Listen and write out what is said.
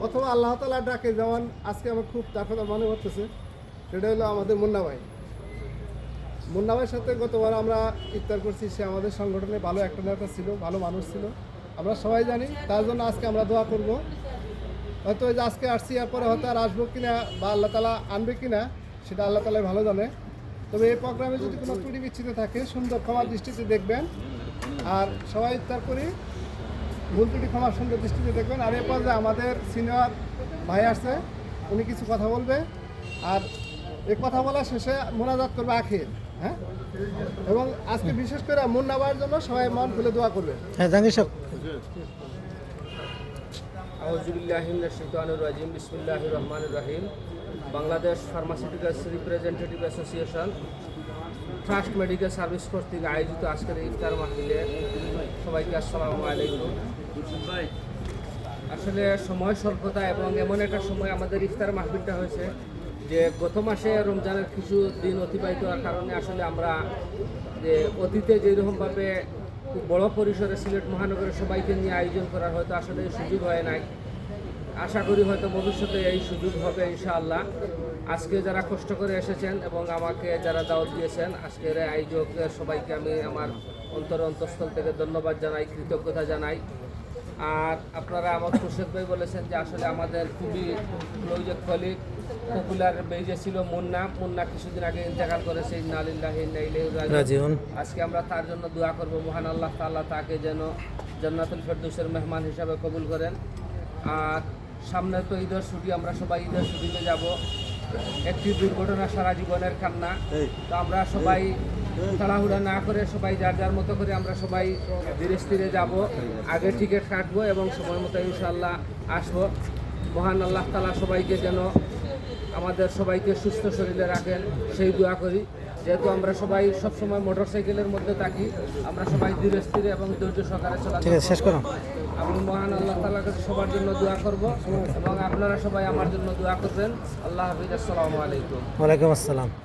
অথবা আল্লাহ তাআলা ডাকে, যেমন আজকে আমার খুব তার কথা মনে করতেছে, সেটা হলো আমাদের মুন্না ভাই। মুন্না ভাইয়ের সাথে গতবার আমরা ইফতার করছি। সে আমাদের সংগঠনে ভালো একটা নেতা ছিল, ভালো মানুষ ছিল, আমরা সবাই জানি। তার জন্য আজকে আমরা দোয়া করব। হয়তো এই যে আজকে আসছি, এরপরে হয়তো আর আসবো কিনা বা আল্লাহ তাআলা আনবে কিনা সেটা আল্লাহ তাআলাই ভালো জানে। তবে এই প্রোগ্রামে যদি কোনো ত্রুটি বিচ্ছিন্ন থাকে সুন্দর ক্ষমার দৃষ্টিতে দেখবেন। আর সবাই ইফতার করি, ভুল ত্রুটি ক্ষমার সুন্দর দৃষ্টিতে দেখবেন। আর এরপর যে আমাদের সিনিয়র ভাই আসছে, উনি কিছু কথা বলবে। আর এই কথা বলার শেষে মোনাজাত করবে আখির। হ্যাঁ, এবং আজকে বিশেষ করে মুন্না ভাইয়ের জন্য সবাই মন খুলে দোয়া করবে। হ্যাঁ, জাহাঙ্গীর সাহেব। আউযুবিল্লাহি মিনাশ শাইতানির রাজিম। বিসমিল্লাহির রহমানির রহিম। Bangladesh pharmaceuticals representative association trust medical service কর্তৃক আয়োজিত আজকের এই ইফতার মাহফিলে সবাইকে আসসালামু আলাইকুম। আসলে সময় স্বল্পতা এবং এমন একটা সময় আমাদের ইফতার মাহফিলটা হয়েছে যে গত মাসে রমজানের কিছু দিন অতিবাহিত হওয়ার কারণে আসলে আমরা যে অতীতে যেরকমভাবে খুব বড় পরিসরে সিলেট মহানগরের সবাইকে নিয়ে আয়োজন করার হয়তো আসলে এই সুযোগ হয় নাই। আশা করি হয়তো ভবিষ্যতে এই সুযোগ হবে ইনশাআল্লাহ। আজকে যারা কষ্ট করে এসেছেন এবং আমাকে যারা দাওয়াত দিয়েছেন, আজকের এই আয়োজকদের সবাইকে আমি আমার অন্তঃস্থল থেকে ধন্যবাদ জানাই, কৃতজ্ঞতা জানাই। আর আপনারা আমার খুরশেদ ভাই বলেছেন যে আসলে আমাদের খুবই ক্লোজ কলিগ পপুলার বেজে ছিল মুন্না কিছুদিন আগে ইন্তেকাল করেছে। ইন্না লিল্লাহি ওয়া ইন্না ইলাইহি রাজিউন। আজকে আমরা তার জন্য দোয়া করব, মহান আল্লাহ তাআলা তাকে যেন জান্নাতুল ফেরদৌসের মেহমান হিসাবে কবুল করেন। আর সামনে তো ঈদের ছুটি, আমরা সবাই ঈদের ছুটিতে যাব। একটি দুর্ঘটনা সারা জীবনের কান্না। তো আমরা সবাই তাড়াহুড়া না করে সবাই যার যার মতো করে আমরা সবাই ধীরে স্থিরে যাব, আগে টিকিট কাটবো এবং সময় মতো ইনশাআল্লাহ আসবো। মহান আল্লাহ তাআলা সবাইকে যেন আমাদের সবাইকে সুস্থ শরীরে রাখেন সেই দোয়া করি। যেহেতু আমরা সবাই সবসময় মোটরসাইকেলের মধ্যে থাকি, আমরা সবাই ধীরে স্থিরে এবং ধৈর্য সহকারে ঠিক আছে, শেষ করো। আমি মহান আল্লাহ তাআলার কাছে সবার জন্য দোয়া করব এবং আপনারা সবাই আমার জন্য দোয়া করবেন। আল্লাহ হাফিজ। আসসালামু আলাইকুম। ওয়ালাইকুম আসসালাম।